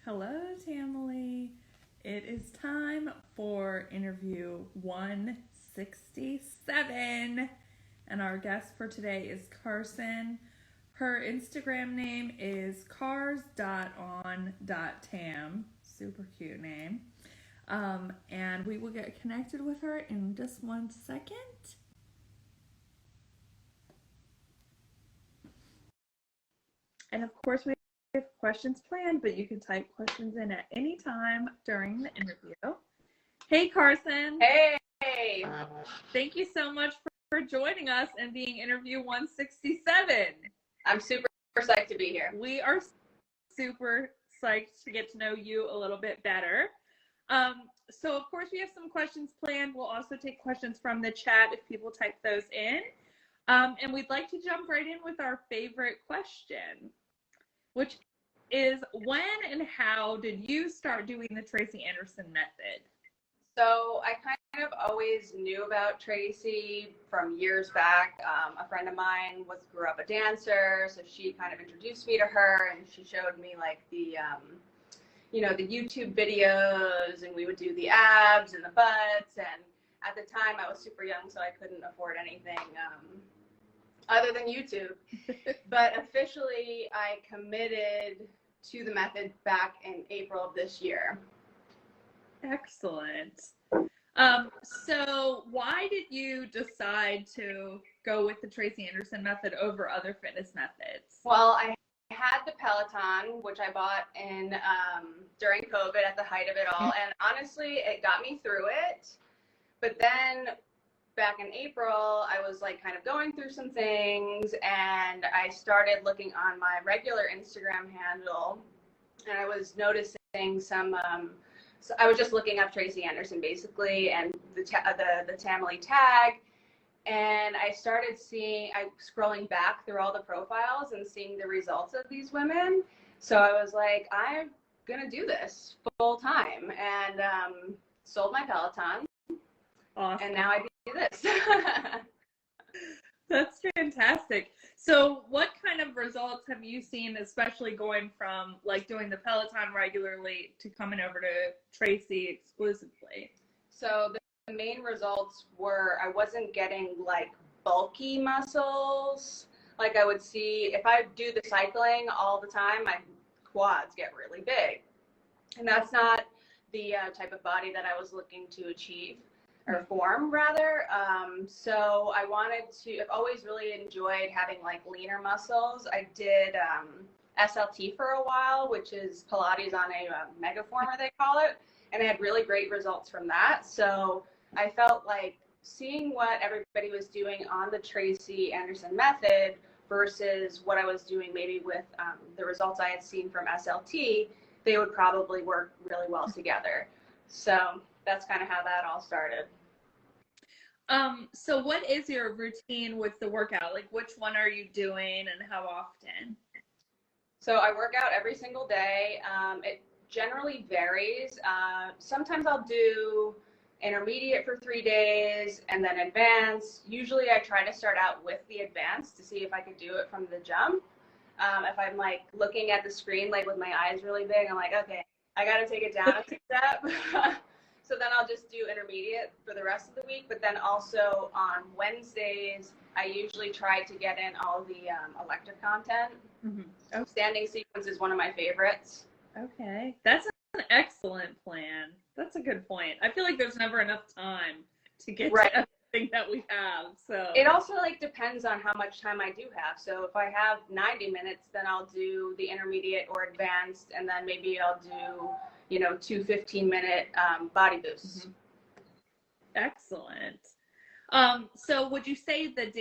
Hello, Tamily. It is time for interview 167, and our guest for today is Carson. Her Instagram name is cars.on.tam. Super cute name. And we will get connected with her in just 1 second. And of course, we have questions planned, but you can type questions in at any time during the interview. Hey, Carson. Hey. Thank you so much for joining us and being interview 167. I'm super psyched to be here. We are super psyched to get to know you a little bit better. So, of course, we have some questions planned. We'll also take questions from the chat if people type those in. And we'd like to jump right in with our favorite question, which is, when and how did you start doing the Tracy Anderson method? So I kind of always knew about Tracy from years back. A friend of mine grew up a dancer, so she kind of introduced me to her, and she showed me like the YouTube videos, and we would do the abs and the butts. And at the time, I was super young, so I couldn't afford anything other than YouTube. But officially, I committed to the method back in April of this year. Excellent. So why did you decide to go with the Tracy Anderson method over other fitness methods? Well, I had the Peloton, which I bought in during COVID at the height of it all. And honestly, it got me through it. But then back in April, I was like kind of going through some things, and I started looking on my regular Instagram handle, and I was noticing some, so I was just looking up Tracy Anderson basically, and the Tamily tag, and I started scrolling back through all the profiles and seeing the results of these women. So I was like, I'm gonna do this full time, and sold my Peloton. Awesome. And now I do this. That's fantastic. So what kind of results have you seen, especially going from like doing the Peloton regularly to coming over to Tracy exclusively? So the main results were I wasn't getting like bulky muscles. Like I would see, if I do the cycling all the time, my quads get really big. And that's not the type of body that I was looking to achieve. Or form rather. So I I've always really enjoyed having like leaner muscles. I did SLT for a while, which is Pilates on a megaformer, they call it. And I had really great results from that. So I felt like seeing what everybody was doing on the Tracy Anderson method versus what I was doing maybe with the results I had seen from SLT, they would probably work really well together. So that's kind of how that all started. So what is your routine with the workout? Like, which one are you doing and how often? So I work out every single day. It generally varies. Sometimes I'll do intermediate for 3 days and then advanced. Usually I try to start out with the advanced to see if I could do it from the jump. If I'm like looking at the screen, like with my eyes really big, I'm like, okay, I got to take it down a step. So then I'll just do intermediate for the rest of the week. But then also on Wednesdays, I usually try to get in all the elective content. Mm-hmm. Okay. Standing sequence is one of my favorites. Okay. That's an excellent plan. That's a good point. I feel like there's never enough time to get to everything that we have. So it also like depends on how much time I do have. So if I have 90 minutes, then I'll do the intermediate or advanced, and then maybe I'll do 2 15-minute body boosts. Mm-hmm. Excellent. So would you say that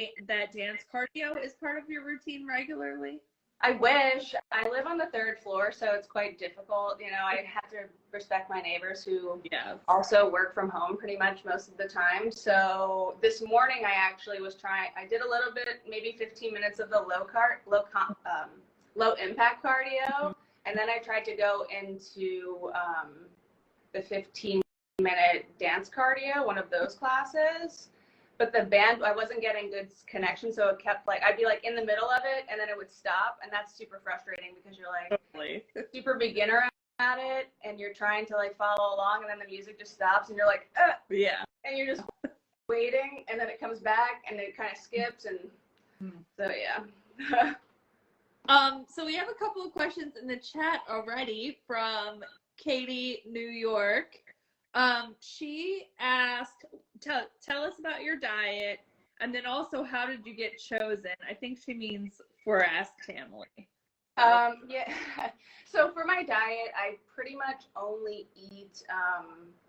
dance cardio is part of your routine regularly? I wish. I live on the 3rd floor, so it's quite difficult. I have to respect my neighbors who also work from home pretty much most of the time. So this morning I actually I did a little bit, maybe 15 minutes of the low impact cardio. Mm-hmm. And then I tried to go into the 15-minute dance cardio, one of those classes. But the band, I wasn't getting good connection, so it kept I'd be in the middle of it, and then it would stop, and that's super frustrating because you're totally. Super beginner at it and you're trying to like follow along, and then the music just stops and you're like, yeah, and you're just waiting, and then it comes back and it kind of skips, and so yeah. So we have a couple of questions in the chat already from Katie, New York. She asked, tell us about your diet, and then also how did you get chosen? I think she means for Ask Tamily. Yeah. So for my diet, I pretty much only eat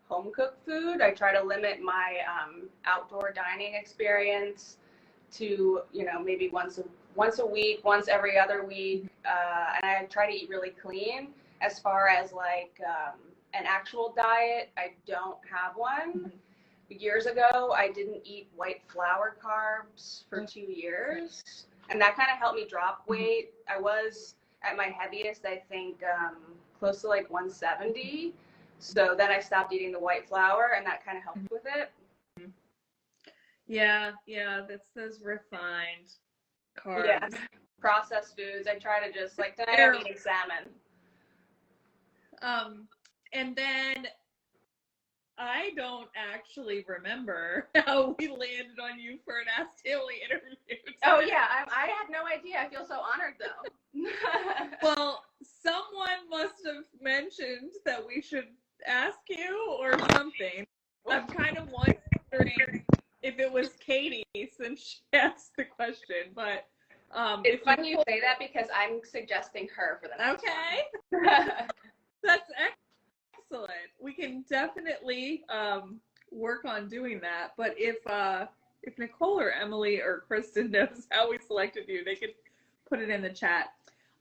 home cooked food. I try to limit my outdoor dining experience to, you know, maybe once a week, once every other week, and I try to eat really clean. As far as like an actual diet, I don't have one. Years ago, I didn't eat white flour carbs for 2 years, and that kind of helped me drop weight. I was at my heaviest, I think, close to like 170. So then I stopped eating the white flour, and that kind of helped with it. Yeah, that's those refined carbs. Yeah, processed foods. I try to just, like, tonight I'm eating salmon. And then I don't actually remember how we landed on you for an Ask Tamily interview. Oh yeah, I had no idea. I feel so honored though. Well, someone must have mentioned that we should ask you or something. I'm kind of wondering if it was Katie since she asked the question, but it's funny you say that because I'm suggesting her for the next one. That's excellent. We can definitely work on doing that. But if Nicole or Emily or Kristen knows how we selected you, they could put it in the chat.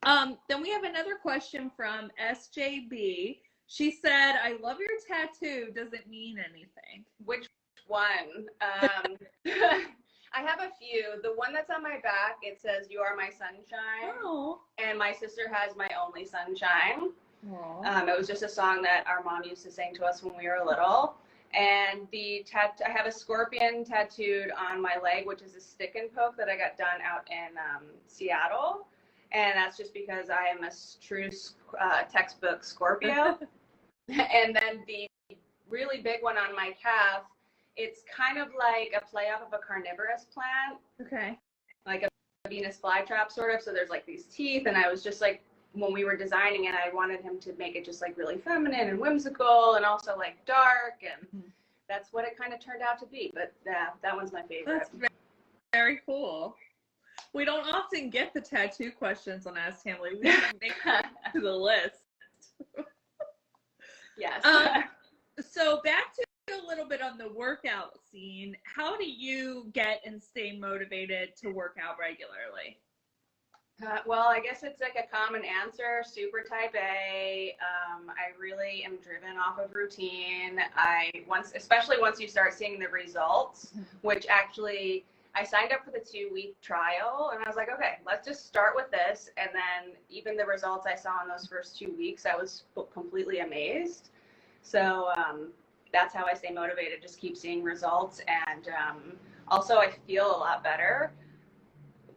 Then we have another question from SJB. She said, "I love your tattoo. Does it mean anything?" Which one? I have a few. The one that's on my back, it says, "You are my sunshine." Oh. And my sister has "My only sunshine." Aww. It was just a song that our mom used to sing to us when we were little. And I have a scorpion tattooed on my leg, which is a stick and poke that I got done out in Seattle. And that's just because I am a true textbook Scorpio. And then the really big one on my calf, it's kind of like a play off of a carnivorous plant. Okay. Like a Venus flytrap sort of. So there's like these teeth, and I was just like, when we were designing it, I wanted him to make it just like really feminine and whimsical and also like dark, and that's what it kind of turned out to be. But that one's my favorite. That's very cool. We don't often get the tattoo questions on Ask Tamily. We can make it to the list. Yes. So back to a little bit on the workout scene. How do you get and stay motivated to work out regularly? Well, I guess it's like a common answer, super type A. I really am driven off of routine. Especially once you start seeing the results, which actually I signed up for the 2-week trial, and I was like, okay, let's just start with this. And then even the results I saw in those first 2 weeks, I was completely amazed. So that's how I stay motivated, just keep seeing results. And also I feel a lot better.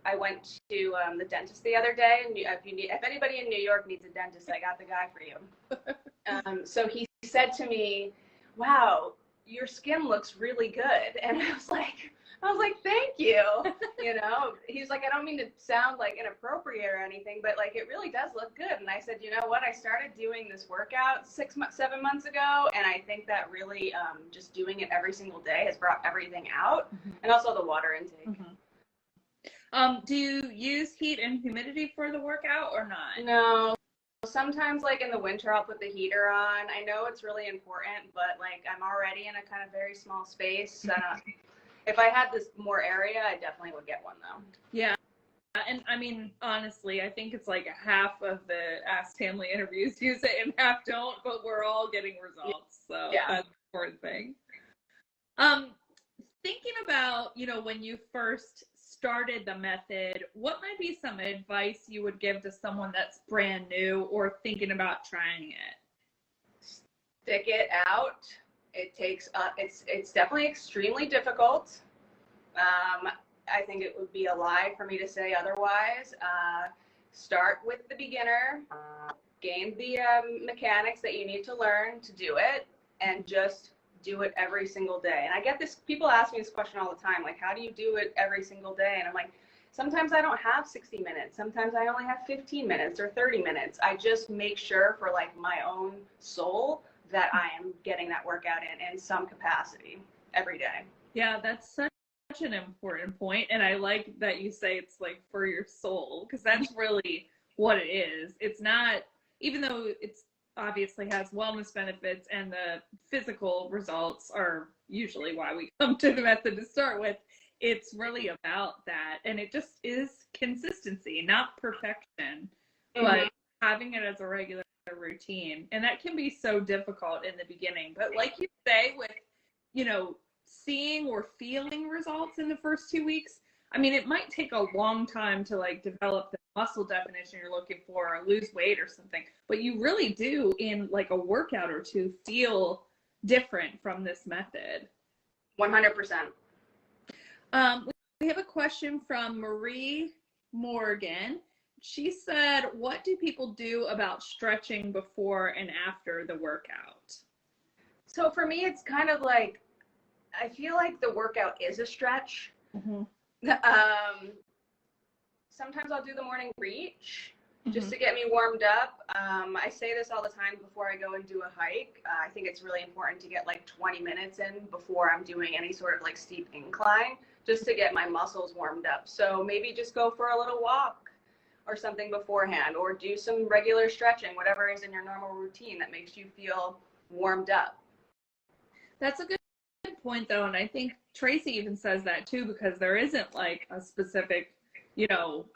I went to the dentist the other day, and if anybody in New York needs a dentist, I got the guy for you. So he said to me, "Wow, your skin looks really good," and I was like, "Thank you." You know, he's like, "I don't mean to sound like inappropriate or anything, but like it really does look good." And I said, "You know what? I started doing this workout 7 months ago, and I think that really just doing it every single day has brought everything out, and also the water intake." Do you use heat and humidity for the workout or not? No. Sometimes, like in the winter, I'll put the heater on. I know it's really important, but like I'm already in a kind of very small space. So if I had this more area, I definitely would get one though. Yeah. And I mean, honestly, I think it's like half of the Ask Tamily interviews use it and half don't, but we're all getting results. So yeah, that's the important thing. Thinking about, when you first started the method, what might be some advice you would give to someone that's brand new or thinking about trying it? Stick it out. It takes it's definitely extremely difficult. I think it would be a lie for me to say otherwise. Start with the beginner, gained the mechanics that you need to learn to do it, and just do it every single day. And I get this, people ask me this question all the time, like, how do you do it every single day? And I'm like, sometimes I don't have 60 minutes. Sometimes I only have 15 minutes or 30 minutes. I just make sure for like my own soul that I am getting that workout in some capacity every day. Yeah, that's such an important point. And I like that you say it's like for your soul, because that's really what it is. It's not, even though it's obviously has wellness benefits and the physical results are usually why we come to the method to start with, it's really about that. And it just is consistency, not perfection, but having it as a regular routine. And that can be so difficult in the beginning. But like you say, with, you know, seeing or feeling results in the first 2 weeks, I mean, it might take a long time to like develop the muscle definition you're looking for or lose weight or something, but you really do in like a workout or two feel different from this method. 100%. We have a question from Marie Morgan. She said, what do people do about stretching before and after the workout? So for me, it's kind of like, I feel like the workout is a stretch. Sometimes I'll do the morning reach just to get me warmed up. I say this all the time before I go and do a hike. I think it's really important to get like 20 minutes in before I'm doing any sort of like steep incline, just to get my muscles warmed up. So maybe just go for a little walk or something beforehand, or do some regular stretching, whatever is in your normal routine that makes you feel warmed up. That's a good point though, and I think Tracy even says that too, because there isn't like a specific, you know,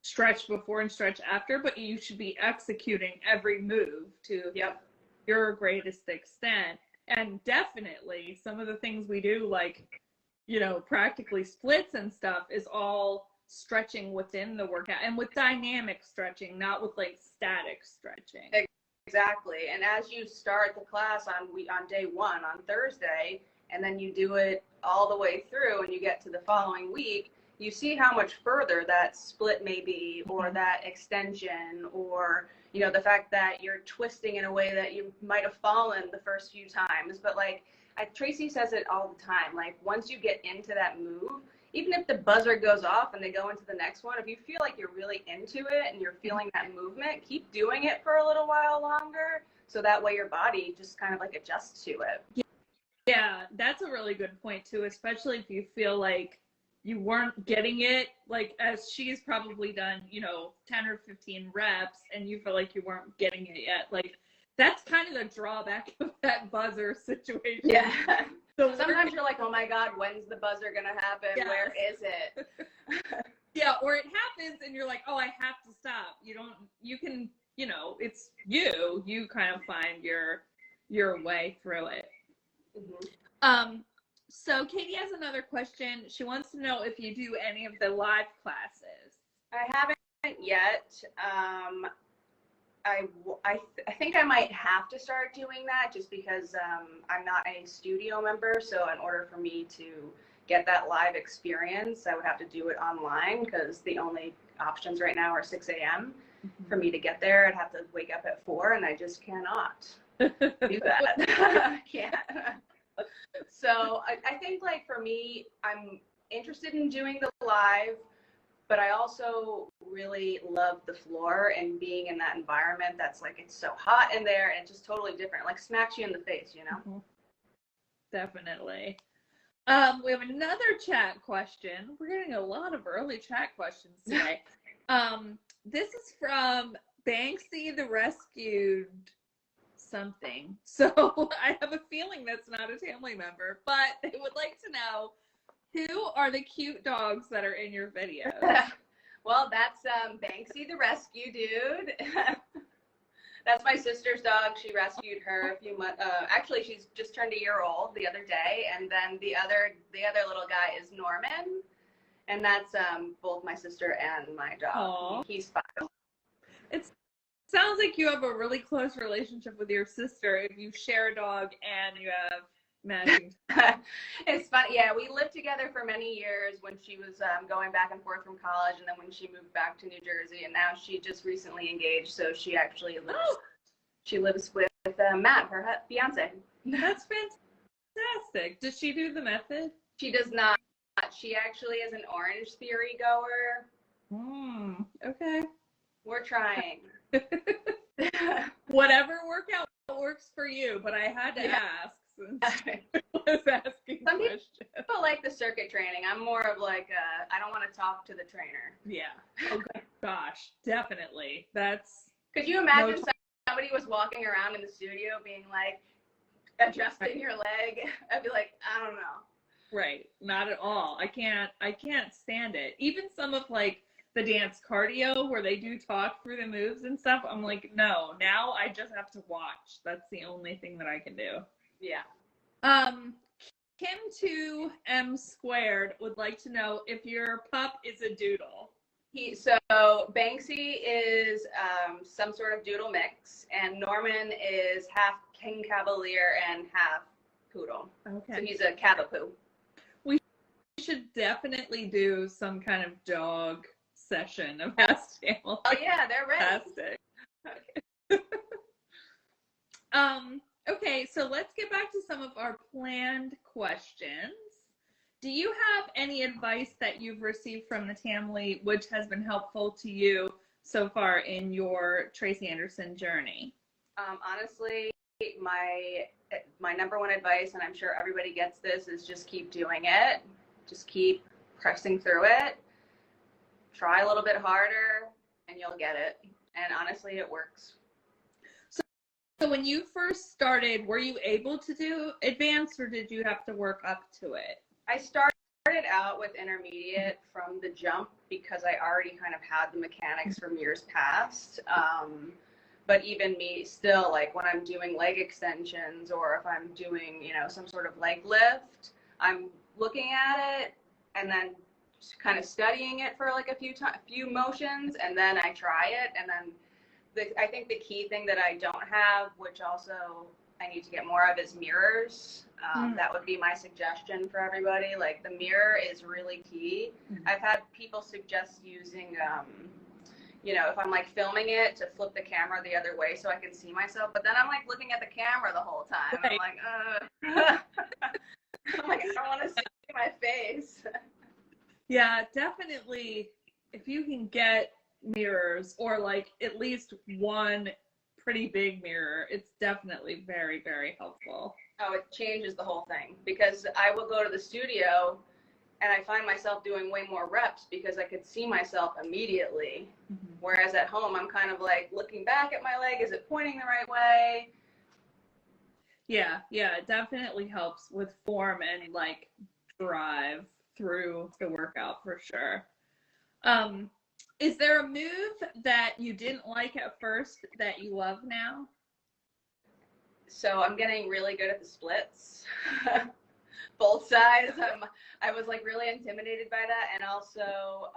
stretch before and stretch after, but you should be executing every move to your greatest extent. And definitely some of the things we do, like, you know, practically splits and stuff, is all stretching within the workout, and with dynamic stretching, not with like static stretching. Exactly. And as you start the class on day one, on Thursday, and then you do it all the way through and you get to the following week, you see how much further that split may be, or that extension, or, you know, the fact that you're twisting in a way that you might have fallen the first few times. But like Tracy says it all the time, like once you get into that move, even if the buzzer goes off and they go into the next one, if you feel like you're really into it and you're feeling that movement, keep doing it for a little while longer, so that way your body just kind of like adjusts to it. Yeah, that's a really good point too, especially if you feel like you weren't getting it, like as she's probably done, you know, 10 or 15 reps and you feel like you weren't getting it yet. Like that's kind of the drawback of that buzzer situation. Yeah. So sometimes you're like, oh my God, when's the buzzer gonna happen? Yes. Where is it? Yeah, or it happens and you're like, oh, I have to stop. You can, you know, it's you kind of find your way through it. So Katie has another question. She wants to know if you do any of the live classes. I haven't yet. I think I might have to start doing that, just because I'm not a studio member. So in order for me to get that live experience, I would have to do it online, because the only options right now are 6 a.m. For me to get there. I'd have to wake up at 4, and I just cannot do that. I can't. So I think, like, for me, I'm interested in doing the live, but I also really love the floor and being in that environment that's like, it's so hot in there and it's just totally different, like smacks you in the face, you know? Definitely. We have another chat question. We're getting a lot of early chat questions today. This is from Banksy the Rescued something. So I have a feeling that's not a Tamily member, but they would like to know, who are the cute dogs that are in your videos? Well, that's Banksy the Rescue Dude. That's my sister's dog. She rescued her a few months. Actually, she's just turned a year old the other day, and then the other little guy is Norman, and that's both my sister and my dog. Aww. He's 5. It sounds like you have a really close relationship with your sister if you share a dog and you have matching. It's funny. Yeah, we lived together for many years when she was going back and forth from college, and then when she moved back to New Jersey, and now she just recently engaged, so she actually lives. Oh, she lives with Matt, her fiance. that's fantastic. Does she do the method? She does not. She actually is an Orange Theory goer. Okay. We're trying. Whatever workout works for you, but I had to ask since I was asking Some questions. people like the circuit training. I'm more of like, I don't want to talk to the trainer. Yeah. Oh gosh, definitely. That's. Could you imagine somebody was walking around in the studio being like, adjusting your leg? I'd be like, I don't know. Right. Not at all. I can't stand it. Even some of like the dance cardio where they do talk through the moves and stuff, I'm like, no, now I just have to watch. That's the only thing that I can do. Yeah. Kim2M squared would like to know if your pup is a doodle. So Banksy is some sort of doodle mix, and Norman is half King Cavalier and half poodle. Okay. So he's a Cavapoo. We should definitely do some kind of dog session of Ask Tamily. Oh yeah, they're ready. Fantastic. Okay, so let's get back to some of our planned questions. Do you have any advice that you've received from the Tamily which has been helpful to you so far in your Tracy Anderson journey? Honestly, my number one advice, and I'm sure everybody gets this, is just keep doing it. Just keep pressing through it. Try a little bit harder, and you'll get it. And honestly, it works. So when you first started, were you able to do advanced, or did you have to work up to it? I started out with intermediate from the jump because I already kind of had the mechanics from years past. But even me still, like when I'm doing leg extensions or if I'm doing, some sort of leg lift, I'm looking at it and then just kind of studying it for like a few motions, and then I try it. And then I think the key thing that I don't have, which also I need to get more of, is mirrors. That would be my suggestion for everybody. Like the mirror is really key. I've had people suggest using, if I'm like filming it, to flip the camera the other way so I can see myself. But then I'm like looking at the camera the whole time. Right. I'm like, I don't want to see my face. Yeah, definitely. If you can get mirrors, or like at least one pretty big mirror, it's definitely very, very helpful. Oh, it changes the whole thing, because I will go to the studio and I find myself doing way more reps because I could see myself immediately. Whereas at home, I'm kind of like looking back at my leg. Is it pointing the right way? Yeah, it definitely helps with form and like drive through the workout for sure. Is there a move that you didn't like at first that you love now? So I'm getting really good at the splits, both sides. I was like really intimidated by that. And also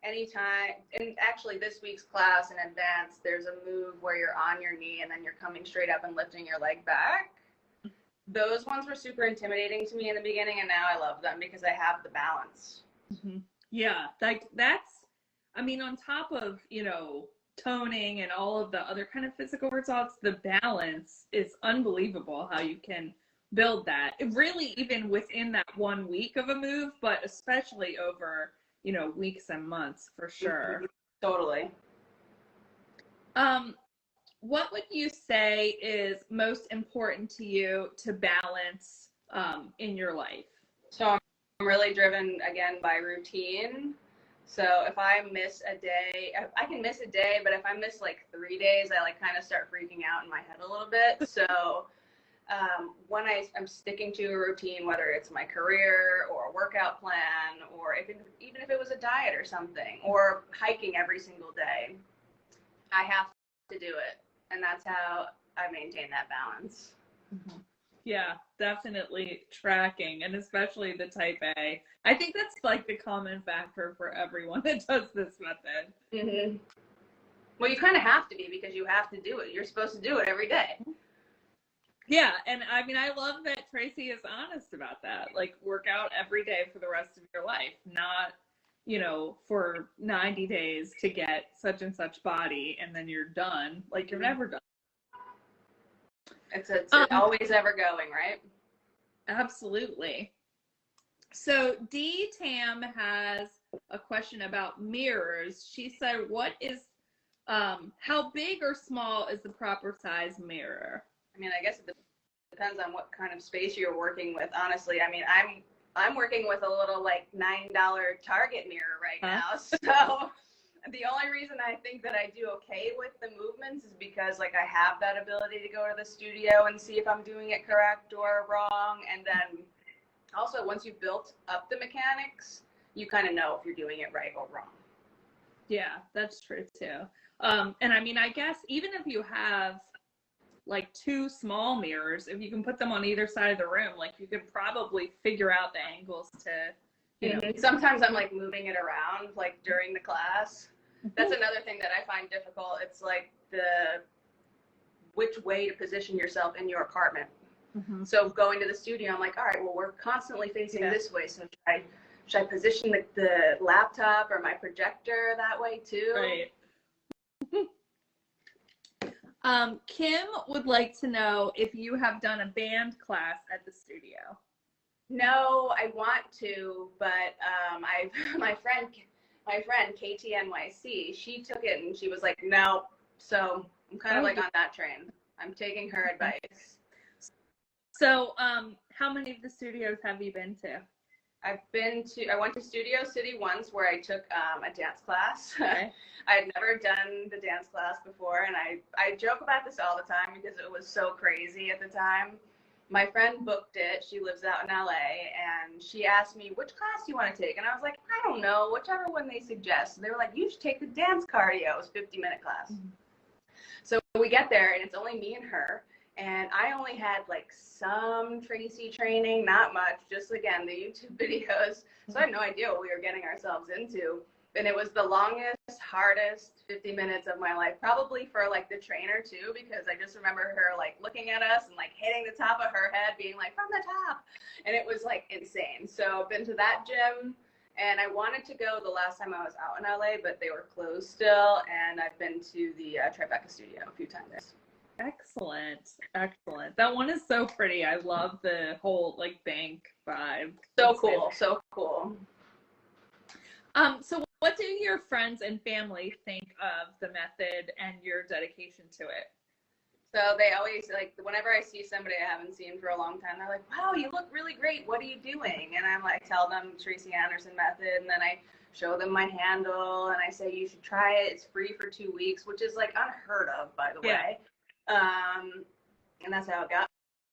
anytime, and actually this week's class in advance, there's a move where you're on your knee and then you're coming straight up and lifting your leg back. Those ones were super intimidating to me in the beginning, and now I love them because I have the balance. Yeah, like that's, on top of, toning and all of the other kind of physical results, the balance is unbelievable how you can build that. It really, even within that 1 week of a move, but especially over, weeks and months for sure. Totally. What would you say is most important to you to balance in your life? So I'm really driven, again, by routine. So if I miss a day, I can miss a day, but if I miss like 3 days, I like kind of start freaking out in my head a little bit. So when I'm sticking to a routine, whether it's my career or a workout plan, or even if it was a diet or something, or hiking every single day, I have to do it. And that's how I maintain that balance. Yeah, definitely tracking, and especially the type A. I think that's like the common factor for everyone that does this method. Well, you kind of have to be, because you have to do it. You're supposed to do it every day. Yeah, and I mean, I love that Tracy is honest about that. Like, work out every day for the rest of your life, not, for 90 days to get such and such body, and then you're done. Like, you're never done. It's always ever going, right? Absolutely. So D Tam has a question about mirrors. She said, how big or small is the proper size mirror? I mean, I guess it depends on what kind of space you're working with. Honestly, I mean, I'm working with a little like $9 Target mirror right now. So the only reason I think that I do okay with the movements is because like I have that ability to go to the studio and see if I'm doing it correct or wrong. And then also once you've built up the mechanics, you kind of know if you're doing it right or wrong. Yeah, that's true too. And I mean, I guess even if you have like two small mirrors, if you can put them on either side of the room, like you could probably figure out the angles to, Sometimes I'm like moving it around like during the class. That's another thing that I find difficult. It's like which way to position yourself in your apartment. Mm-hmm. So going to the studio, I'm like, all right, well, we're constantly facing this way. So should I position the laptop or my projector that way too? Right. Kim would like to know if you have done a band class at the studio. No, I want to, but my friend KTNYC, she took it and she was like, no. So I'm kind of like on that train. I'm taking her advice. So how many of the studios have you been to? I went to Studio City once where I took a dance class. Okay. I had never done the dance class before, and I joke about this all the time because it was so crazy at the time. My friend booked it. She lives out in LA, and she asked me, which class do you want to take? And I was like, I don't know, whichever one they suggest. And they were like, you should take the dance cardio. It was a 50-minute class. Mm-hmm. So we get there, and it's only me and her. And I only had like some Tracy training, not much, just again, the YouTube videos. So I had no idea what we were getting ourselves into. And it was the longest, hardest 50 minutes of my life, probably for like the trainer too, because I just remember her like looking at us and like hitting the top of her head, being like, from the top. And it was like insane. So I've been to that gym, and I wanted to go the last time I was out in LA, but they were closed still. And I've been to the Tribeca studio a few times. Excellent. That one is so pretty. I love the whole like bank vibe. So cool. So what do your friends and family think of the method and your dedication to it? So they always like, whenever I see somebody I haven't seen for a long time, they're like, wow, you look really great. What are you doing? And I'm like, tell them Tracy Anderson method. And then I show them my handle and I say, you should try it. It's free for 2 weeks, which is like unheard of, by the way. And that's how it got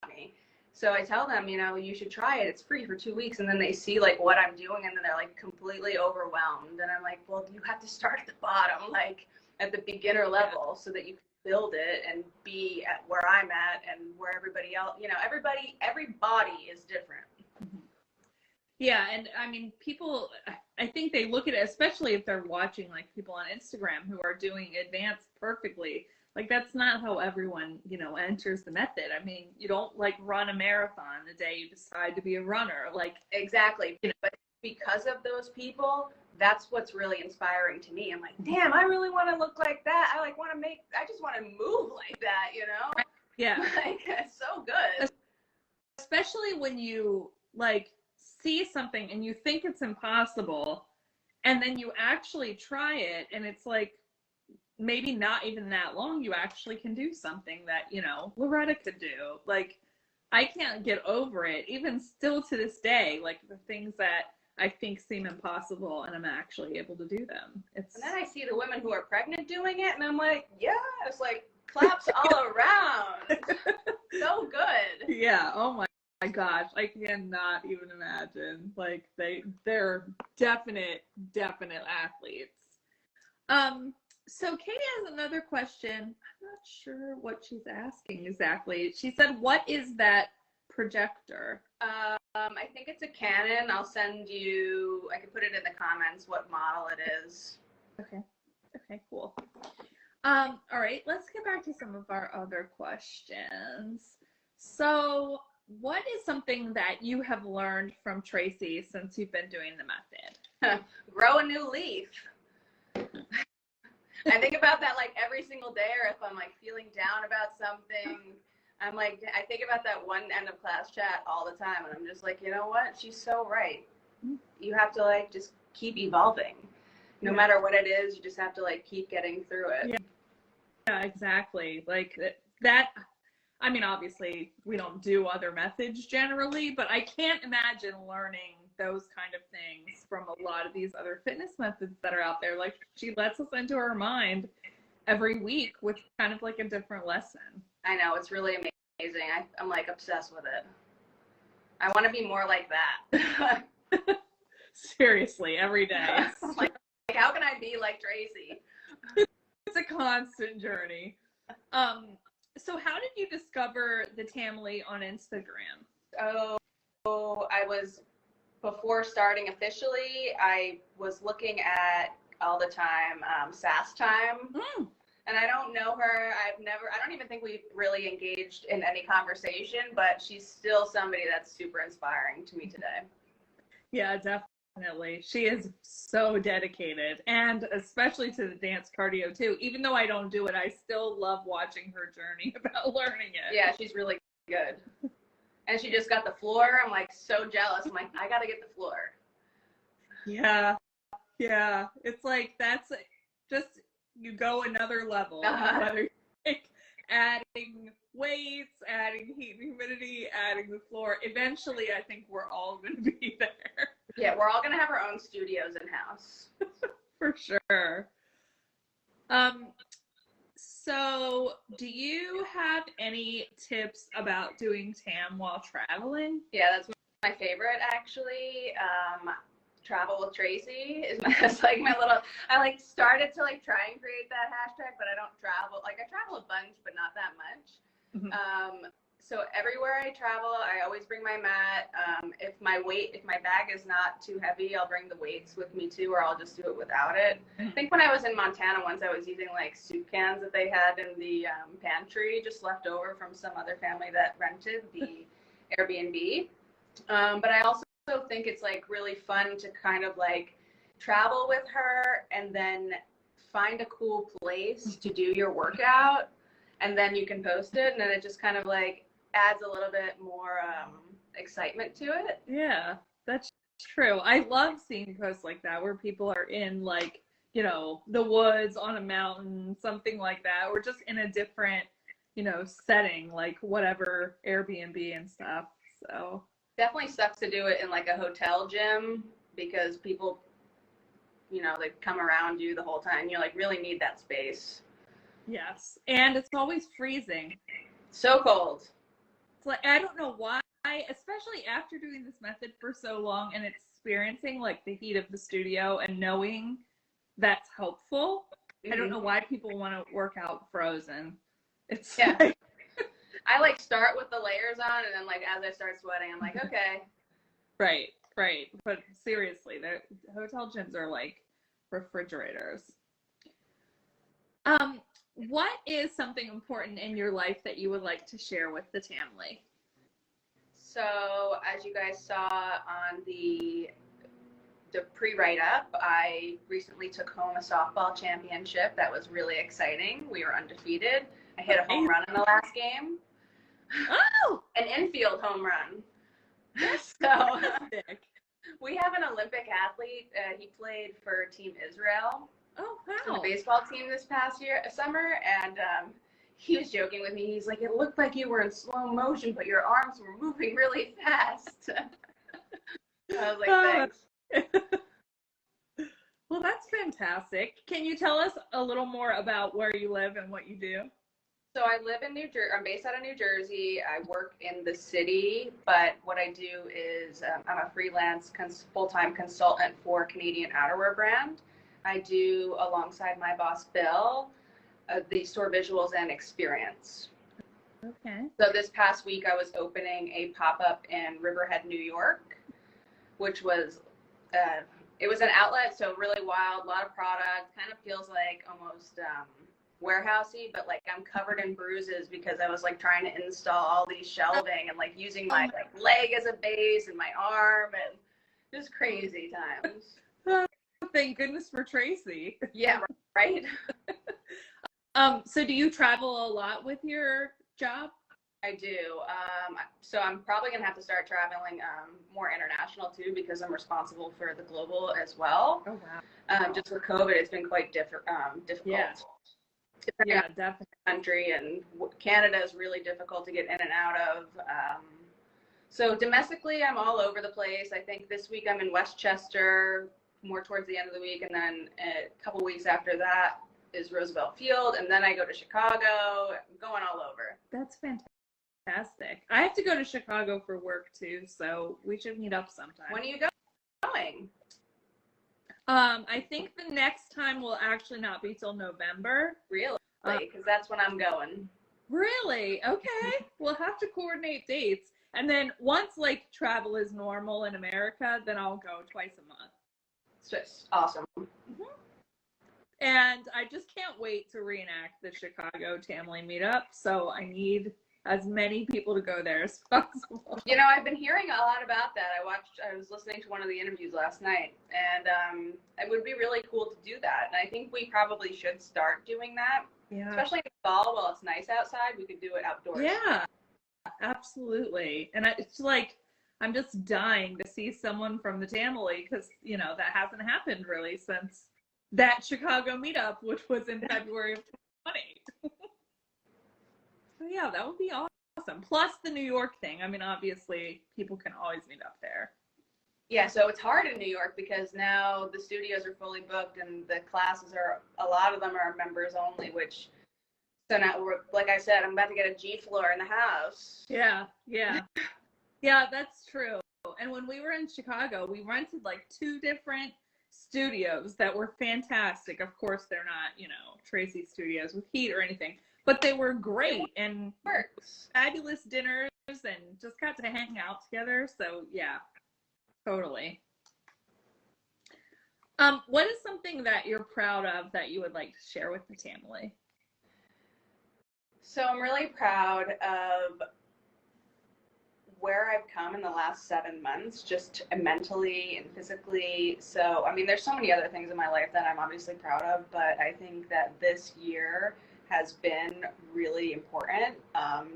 me. So I tell them, you should try it. It's free for 2 weeks. And then they see like what I'm doing, and then they're like completely overwhelmed. And I'm like, well, you have to start at the bottom, like at the beginner level, so that you can build it and be at where I'm at and where everybody else, every body is different. Yeah. And I mean, people, I think they look at it, especially if they're watching like people on Instagram who are doing advanced perfectly. Like, that's not how everyone, enters the method. I mean, you don't like run a marathon the day you decide to be a runner. Like, exactly. But because of those people, that's what's really inspiring to me. I'm like, damn, I really want to look like that. I just want to move like that, Yeah. Like, it's so good. Especially when you like see something and you think it's impossible, and then you actually try it, and it's like, maybe not even that long, you actually can do something that, Loretta could do. Like, I can't get over it, even still to this day, like the things that I think seem impossible, and I'm actually able to do them. And then I see the women who are pregnant doing it, and I'm like, yeah, it's like claps all around. So good. Yeah. Oh my gosh. I cannot even imagine. Like, they're definite athletes. So Katie has another question. I'm not sure what she's asking exactly. She said, what is that projector? I think it's a Canon. I'll send you, I can put it in the comments what model it is. Okay, cool. All right, let's get back to some of our other questions. So, what is something that you have learned from Tracy since you've been doing the method? Grow a new leaf. I think about that like every single day, or if I'm like feeling down about something, I'm like, I think about that one end of class chat all the time, and I'm just like, you know what? She's so right. You have to like just keep evolving. No matter what it is, you just have to like keep getting through it. Yeah, exactly. Like that. I mean, obviously, we don't do other methods generally, but I can't imagine learning those kind of things from a lot of these other fitness methods that are out there. Like, she lets us into her mind every week with kind of like a different lesson. I know, it's really amazing. I'm like obsessed with it. I want to be more like that. Seriously, every day. Like, how can I be like Tracy? It's a constant journey. So how did you discover the Tamily on Instagram? Oh, before starting officially, I was looking at all the time SAS Time. And I don't know her. I don't even think we've really engaged in any conversation, but she's still somebody that's super inspiring to me today. Yeah, definitely. She is so dedicated, and especially to the dance cardio too. Even though I don't do it, I still love watching her journey about learning it. Yeah, she's really good. And she just got the floor. I'm like so jealous. I'm like, I gotta get the floor. Yeah. It's like that's just you go another level. Whether like adding weights, adding heat and humidity, adding the floor. Eventually, I think we're all going to be there. Yeah, we're all going to have our own studios in-house. For sure. So do you have any tips about doing TAM while traveling? Yeah, that's my favorite, actually. Travel with Tracy is like my little, I like started to like try and create that hashtag, but I don't travel. Like I travel a bunch, but not that much. Mm-hmm. So everywhere I travel, I always bring my mat. If my bag is not too heavy, I'll bring the weights with me too, or I'll just do it without it. I think when I was in Montana once, I was using like soup cans that they had in the pantry, just left over from some other family that rented the Airbnb. But I also think it's like really fun to kind of like travel with her and then find a cool place to do your workout, and then you can post it, and then it just kind of like adds a little bit more excitement to it. Yeah, that's true. I love seeing posts like that where people are in like, you know, the woods on a mountain, something like that, or just in a different, you know, setting, like whatever Airbnb and stuff. So definitely sucks to do it in like a hotel gym because people, you know, they come around you the whole time. You like really need that space. Yes, and it's always freezing. So cold. It's like I don't know why, especially after doing this method for so long and experiencing like the heat of the studio and knowing that's helpful. I don't know why people want to work out frozen. It's like... I like start with the layers on, and then like as I start sweating, I'm like, okay. Right. But seriously, the hotel gyms are like refrigerators. What is something important in your life that you would like to share with the Tamily? So as you guys saw on the pre-write-up, I recently took home a softball championship. That was really exciting. We were undefeated. I hit a home run in the last game. Oh! An infield home run. So we have an Olympic athlete. He played for Team Israel. Oh, wow. The baseball team this past summer, and he was joking with me. He's like, it looked like you were in slow motion, but your arms were moving really fast. I was like, thanks. Well, that's fantastic. Can you tell us a little more about where you live and what you do? So I live in New Jersey. I'm based out of New Jersey. I work in the city, but what I do is I'm a freelance full-time consultant for a Canadian outerwear brand. I do, alongside my boss, Bill, the store visuals and experience. Okay. So this past week, I was opening a pop-up in Riverhead, New York, which was, it was an outlet, so really wild, a lot of product, kind of feels like almost warehousey, but like I'm covered in bruises because I was like trying to install all these shelving and like using my like leg as a base and my arm, and it was crazy times. Oh, thank goodness for Tracy. Yeah, right. So do you travel a lot with your job? I do. So I'm probably gonna have to start traveling more international too, because I'm responsible for the global as well. Oh wow. Just with COVID, it's been quite difficult. Yeah, definitely. Country, and Canada is really difficult to get in and out of. So domestically, I'm all over the place. I think this week I'm in Westchester, more towards the end of the week, and then a couple weeks after that is Roosevelt Field, and then I go to Chicago. I'm going all over. That's fantastic. I have to go to Chicago for work too, so we should meet up sometime. When are you going? I think the next time will actually not be till November. Really? Because that's when I'm going. Really? Okay. We'll have to coordinate dates. And then once like travel is normal in America, then I'll go twice a month. It's just awesome. Mm-hmm. And I just can't wait to reenact the Chicago Tamily meetup. So I need as many people to go there as possible. You know, I've been hearing a lot about that. I was listening to one of the interviews last night, and it would be really cool to do that. And I think we probably should start doing that. Yeah. Especially in the fall while it's nice outside, we could do it outdoors. Yeah, absolutely. And it's like, I'm just dying to see someone from the Tamily, because, you know, that hasn't happened really since that Chicago meetup, which was in February of 2020. So yeah, that would be awesome. Plus the New York thing. I mean, obviously, people can always meet up there. Yeah, so it's hard in New York because now the studios are fully booked and the classes a lot of them are members only, which, so now like I said, I'm about to get a G floor in the house. Yeah. Yeah, that's true. And when we were in Chicago, we rented like 2 different studios that were fantastic. Of course, they're not, you know, Tracy studios with heat or anything, but they were great and fabulous dinners and just got to hang out together. So yeah, totally. What is something that you're proud of that you would like to share with the Tamily? So I'm really proud of where I've come in the last 7 months, just mentally and physically. So, I mean, there's so many other things in my life that I'm obviously proud of, but I think that this year has been really important,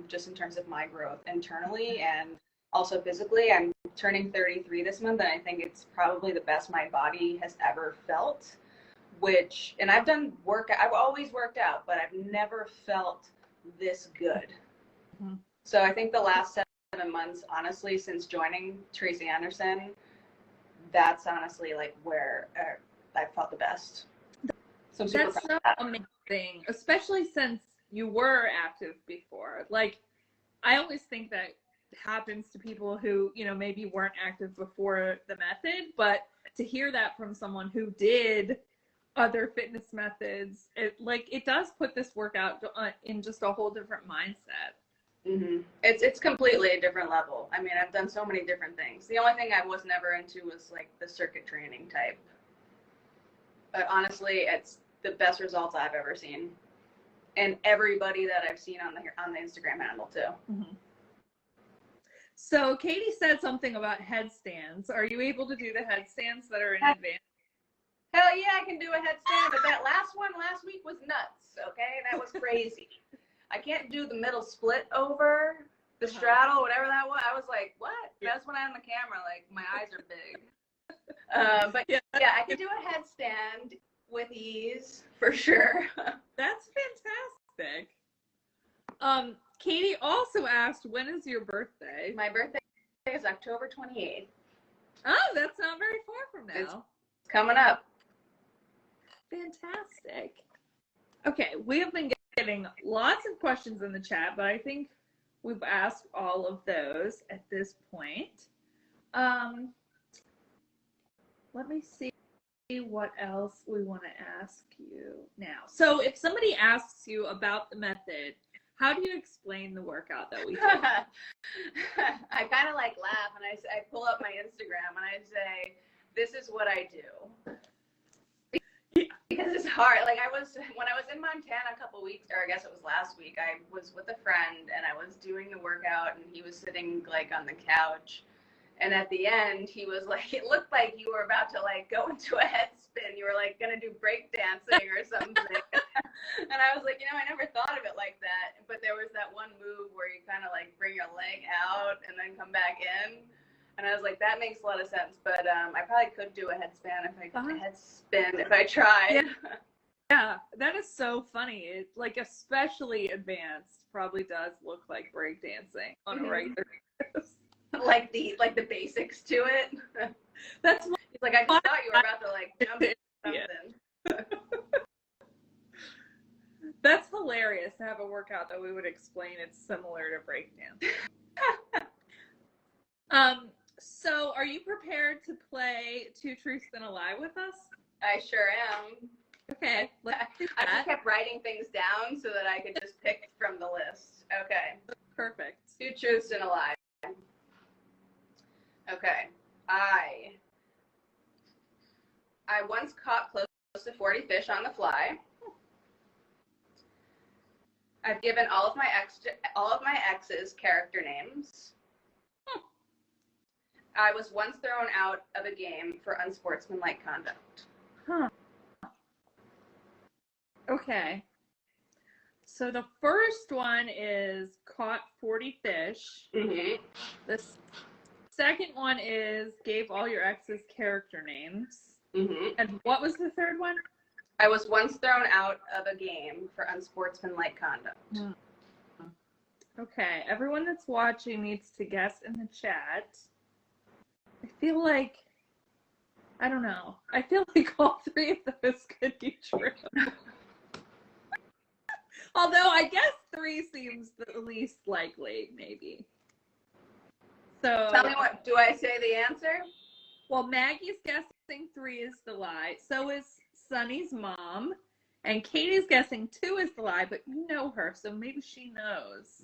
just in terms of my growth internally and also physically. I'm turning 33 this month, and I think it's probably the best my body has ever felt, and I've always worked out, but I've never felt this good. Mm-hmm. So I think the last 7 months, honestly, since joining Tracy Anderson, that's honestly like where I felt the best. So I'm super that's proud so amazing, especially since you were active before. Like, I always think that happens to people who, you know, maybe weren't active before the method, but to hear that from someone who did other fitness methods, it does put this workout in just a whole different mindset. Mm-hmm. It's completely a different level. I mean, I've done so many different things. The only thing I was never into was like the circuit training type. But honestly, it's the best results I've ever seen, and everybody that I've seen on the Instagram handle too. Mm-hmm. So Katie said something about headstands. Are you able to do the headstands that are in advance? Hell yeah, I can do a headstand, but that last week was nuts. Okay, that was crazy. I can't do the middle split over the straddle, whatever that was. I was like, what? Yeah. That's when I'm on the camera, like my eyes are big. But yeah, I can do a headstand with ease for sure. That's fantastic. Katie also asked, when is your birthday? My birthday is October 28th. Oh, that's not very far from now. It's coming up. Fantastic. Okay, we have been getting lots of questions in the chat, but I think we've asked all of those at this point. Let me see what else we want to ask you now. So if somebody asks you about the method, how do you explain the workout that we do? I kind of like laugh, and I pull up my Instagram and I say, this is what I do. Yeah. because it's hard. Like when I was in Montana a couple weeks, or I guess it was last week, I was with a friend and I was doing the workout and he was sitting like on the couch. And at the end, he was like, it looked like you were about to like go into a head spin. You were like going to do break dancing or something. And I was like, I never thought of it like that. But there was that one move where you kind of like bring your leg out and then come back in. And I was like, that makes a lot of sense. But I probably could do a headspin if I tried. Yeah, that is so funny. It, like, especially advanced, probably does look like breakdancing on a regular basis. like the basics to it. That's it's like I just thought you were about to like jump into something. That's hilarious to have a workout that we would explain it's similar to breakdance. So are you prepared to play Two Truths and a Lie with us? I sure am. Okay, let's do I that. just kept writing things down so that I could just pick from the list. Okay. Perfect. Two truths and a lie. Okay. I once caught close to 40 fish on the fly. I've given all of my exes character names. I was once thrown out of a game for unsportsmanlike conduct. Huh. Okay. So the first one is caught 40 fish. Mm-hmm. The second one is gave all your exes character names. Mm-hmm. And what was the third one? I was once thrown out of a game for unsportsmanlike conduct. Okay, everyone that's watching needs to guess in the chat. I feel like, I don't know. I feel like all three of those could be true. Although I guess 3 seems the least likely, maybe. So tell me what, do I say the answer? Well, Maggie's guessing 3 is the lie. So is Sunny's mom. And Katie's guessing 2 is the lie, but you know her, so maybe she knows.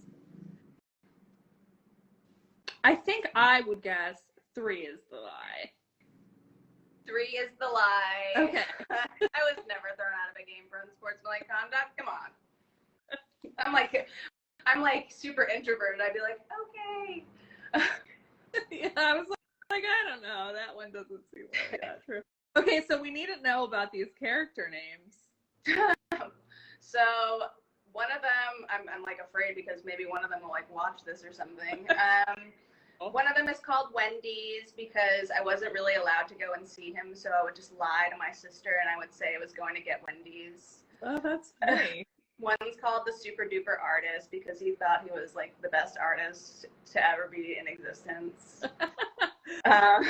I think I would guess 3 is the lie. 3 is the lie. Okay. I was never thrown out of a game for unsportsmanlike conduct. Come on. I'm like super introverted. I'd be like, okay. Yeah, I was like, I don't know. That one doesn't seem like that true. Okay, so we need to know about these character names. So one of them, I'm like afraid because maybe one of them will like watch this or something. One of them is called Wendy's because I wasn't really allowed to go and see him, so I would just lie to my sister and I would say I was going to get Wendy's. Oh, that's funny. One's called the Super Duper Artist because he thought he was like the best artist to ever be in existence. Then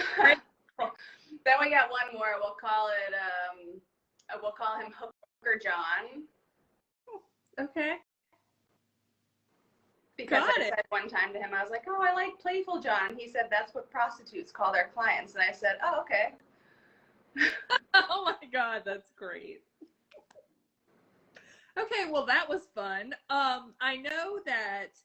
we got one more. We'll call him Hooker John. Okay. Because I said one time to him, I was like, oh, I like Playful John. He said, that's what prostitutes call their clients. And I said, oh, okay. Oh my God, that's great. Okay, well, that was fun. I know that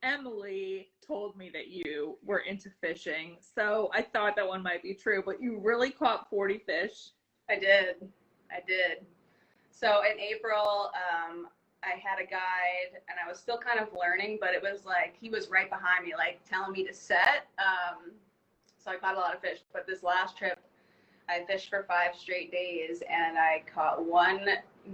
Emily told me that you were into fishing, so I thought that one might be true, but you really caught 40 fish? I did. So in April, I had a guide, and I was still kind of learning, but it was like he was right behind me, like telling me to set. So I caught a lot of fish, but this last trip, I fished for 5 straight days, and I caught one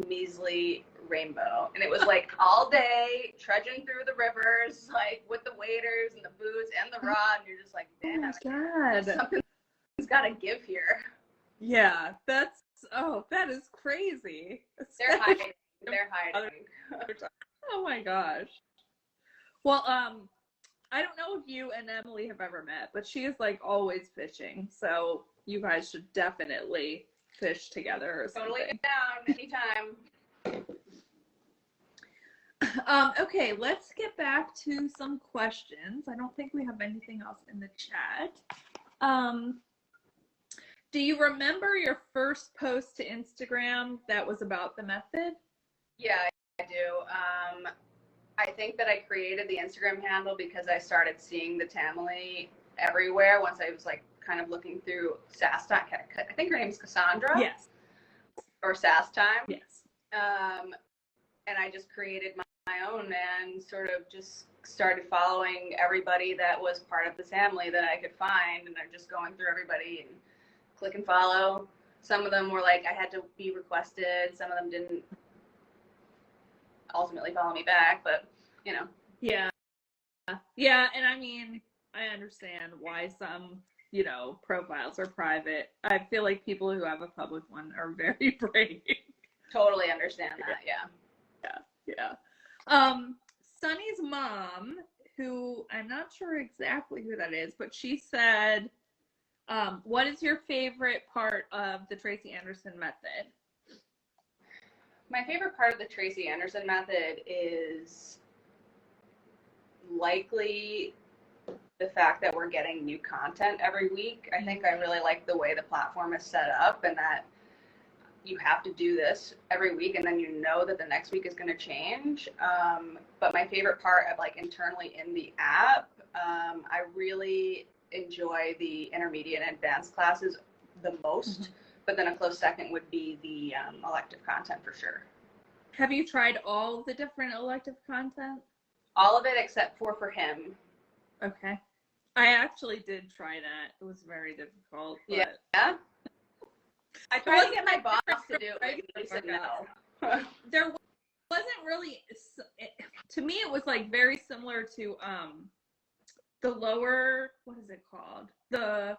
measly rainbow. And it was like all day, trudging through the rivers, like with the waders and the boots and the rod, and you're just like, damn, something's got to give here. Yeah, that is crazy. They're hiding. Oh my gosh. Well, I don't know if you and Emily have ever met, but she is like always fishing, so you guys should definitely fish together or something. Totally down anytime. Okay, let's get back to some questions. I don't think we have anything else in the chat. Do you remember your first post to Instagram that was about the method? Yeah, I do. I think that I created the Instagram handle because I started seeing the Tamily everywhere once I was like kind of looking through SaaS. I think her name's Cassandra. Yes. or SAS time. Yes. And I just created my own and sort of just started following everybody that was part of the Tamily that I could find, and I'm just going through everybody and click and follow. Some of them were like I had to be requested. Some of them didn't ultimately follow me back, but you know. Yeah. Yeah, and I mean, I understand why some, you know, profiles are private. I feel like people who have a public one are very brave. Totally understand that, yeah. Sunny's mom, who I'm not sure exactly who that is, but she said, what is your favorite part of the Tracy Anderson method? My favorite part of the Tracy Anderson method is likely the fact that we're getting new content every week. I think I really like the way the platform is set up, and that you have to do this every week, and then you know that the next week is going to change. But my favorite part of like internally in the app, I really enjoy the intermediate and advanced classes the most, but then a close second would be the elective content for sure. Have you tried all of the different elective content? All of it except for him. Okay. I actually did try that. It was very difficult. But... Yeah. I tried to get my boss to do it, and he said no. There wasn't really, to me, it was like very similar to the lower, what is it called? The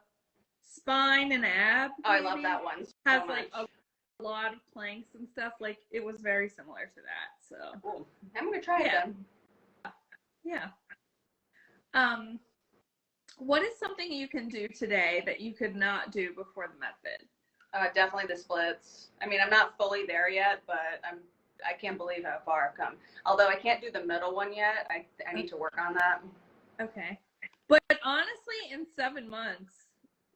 spine and ab. Oh, I love that one. Has like a lot of planks and stuff. Like it was very similar to that. So cool. I'm gonna try it then. Yeah. What is something you can do today that you could not do before the method? Definitely the splits. I mean, I'm not fully there yet, but I can't believe how far I've come. Although I can't do the middle one yet. I need to work on that. Okay. But honestly, in 7 months,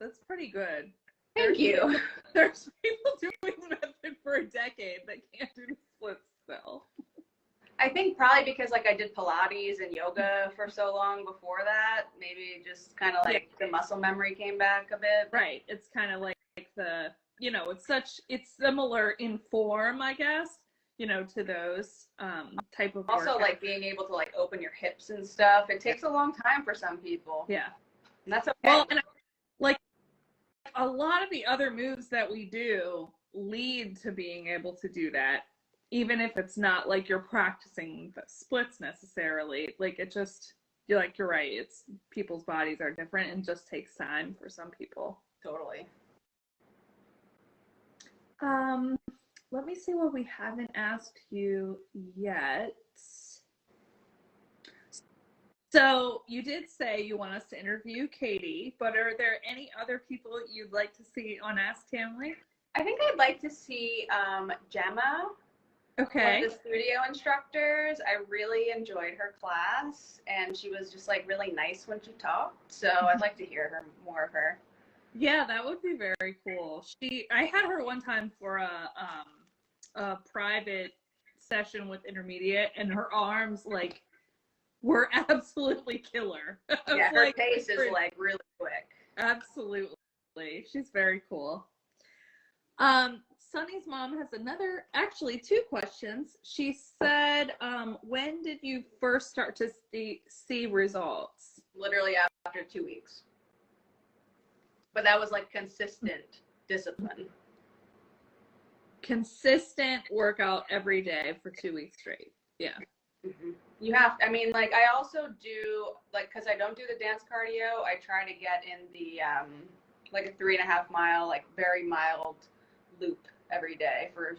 that's pretty good. Thank you. There's people doing the method for a decade that can't do the splits still. I think probably because like I did Pilates and yoga for so long before that, maybe just kind of like the muscle memory came back a bit. Right. It's kind of like the, you know, it's similar in form, I guess, you know, to those type of also workouts. Like being able to like open your hips and stuff. It takes a long time for some people. Yeah. And that's okay. Well, and like a lot of the other moves that we do lead to being able to do that, even if it's not like you're practicing the splits necessarily. Like it just, you're right. It's people's bodies are different and just takes time for some people. Totally. Let me see what we haven't asked you yet. So you did say you want us to interview Katie, but are there any other people you'd like to see on Ask Tamily? I think I'd like to see Gemma. Okay. One of the studio instructors. I really enjoyed her class, and she was just like really nice when she talked. So I'd like to hear more of her. Yeah, that would be very cool. I had her one time for a private session with intermediate, and her arms like were absolutely killer. Yeah, her pace is like really quick. Absolutely. She's very cool. Sunny's mom has actually 2 questions. She said, when did you first start to see results? Literally after 2 weeks. But that was like consistent discipline. Consistent workout every day for 2 weeks straight. Yeah. Mm-hmm. You have, I mean, like I also do, like, because I don't do the dance cardio, I try to get in the, like a 3.5 mile, like very mild loop every day for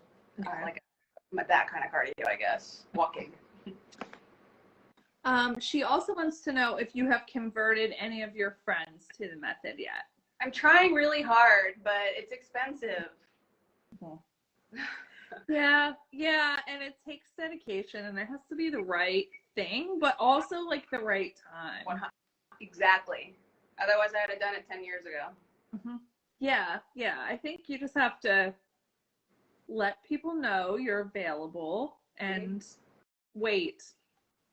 like that kind of cardio, I guess, walking. She also wants to know if you have converted any of your friends to the method yet. I'm trying really hard, but it's expensive. Yeah, and it takes dedication, and it has to be the right thing, but also like the right time. Exactly. Otherwise, I would have done it 10 years ago. Mm-hmm. Yeah. I think you just have to let people know you're available and wait.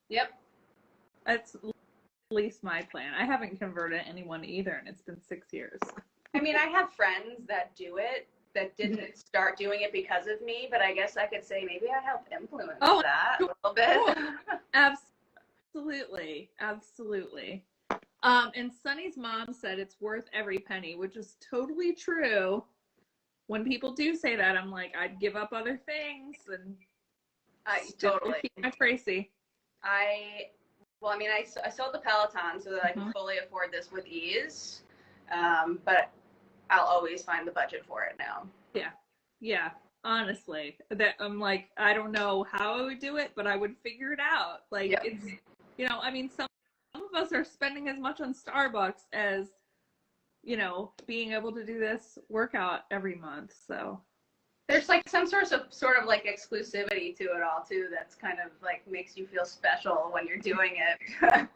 Yep. That's at least my plan. I haven't converted anyone either, and it's been 6 years. I mean, I have friends that do it. that didn't start doing it because of me, but I guess I could say maybe I helped influence Oh, that a little bit. Absolutely. Absolutely. And Sunny's mom said it's worth every penny, which is totally true. When people do say that, I'm like, I'd give up other things and Totally keep my Tracy. I sold the Peloton so that I can fully afford this with ease. But I'll always find the budget for it now. Yeah. Honestly, that I'm like, I don't know how I would do it, but I would figure it out. Like, yep. It's, I mean, some of us are spending as much on Starbucks as, being able to do this workout every month. So there's like some sort of like exclusivity to it all too. That's kind of like makes you feel special when you're doing it.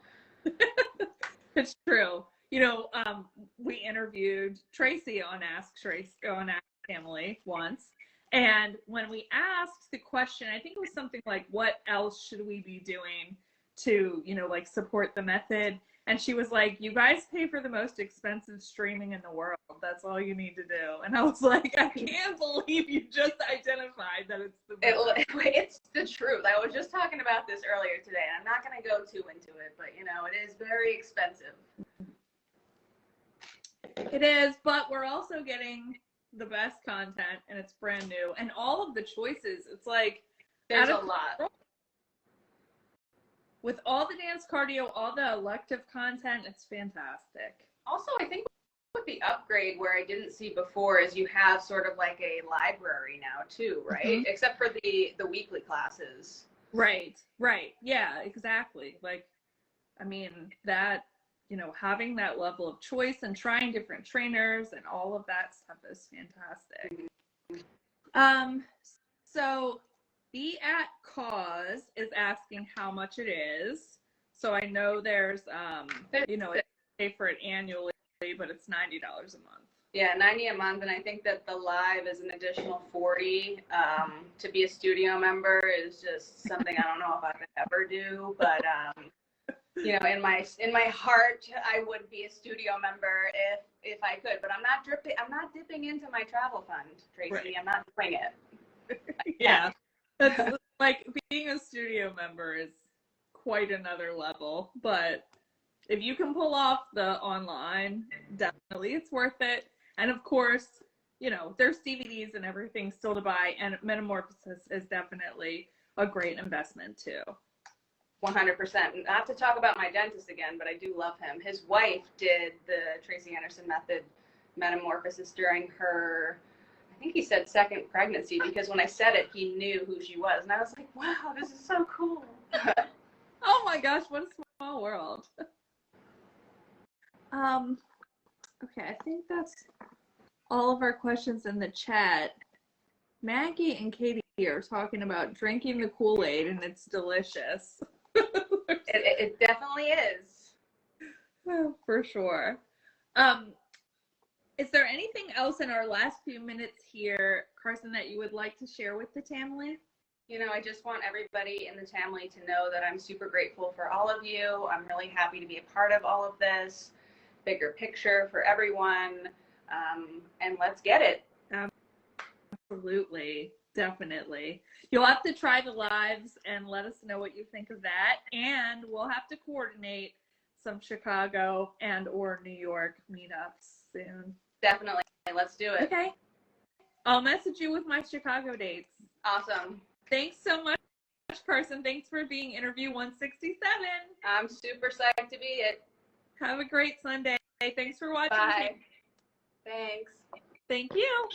It's true. We interviewed Tracy on Ask Tamily once. And when we asked the question, I think it was something like, what else should we be doing to, like support the method? And she was like, you guys pay for the most expensive streaming in the world. That's all you need to do. And I was like, I can't believe you just identified that it's the best. It's the truth. I was just talking about this earlier today. And I'm not going to go too into it, but it is very expensive. It is, but we're also getting the best content, and it's brand new, and all of the choices. It's like there's a lot with all the dance cardio, all the elective content. It's fantastic. Also, I think with the upgrade, where I didn't see before, is you have sort of like a library now too, right? Mm-hmm. Except for the weekly classes. Right. Yeah, exactly. Like, I mean, that, having that level of choice and trying different trainers and all of that stuff is fantastic. So Be at Cause is asking how much it is. So I know there's, you pay for it annually, but it's $90 a month. Yeah, $90 a month, and I think that the live is an additional $40. To be a studio member is just something I don't know if I could ever do, but in my heart, I would be a studio member if I could. But I'm not dipping into my travel fund, Tracy. Right. I'm not doing it. Yeah, that's like being a studio member is quite another level. But if you can pull off the online, definitely it's worth it. And of course, there's DVDs and everything still to buy, and Metamorphosis is definitely a great investment too. 100%. Not to talk about my dentist again, but I do love him. His wife did the Tracy Anderson method Metamorphosis during her, I think he said second pregnancy, because when I said it, he knew who she was. And I was like, wow, this is so cool. Oh my gosh, what a small world. Okay, I think that's all of our questions in the chat. Maggie and Katie are talking about drinking the Kool-Aid, and it's delicious. It definitely is. Oh, for sure. Is there anything else in our last few minutes here, Carson, that you would like to share with the Tamily? I just want everybody in the Tamily to know that I'm super grateful for all of you. I'm really happy to be a part of all of this. Bigger picture for everyone. And let's get it. Absolutely. Definitely. You'll have to try the lives and let us know what you think of that. And we'll have to coordinate some Chicago and or New York meetups soon. Definitely. Let's do it. Okay. I'll message you with my Chicago dates. Awesome. Thanks so much, Carson. Thanks for being interview 167. I'm super psyched to be it. Have a great Sunday. Thanks for watching. Bye. Thanks. Thank you.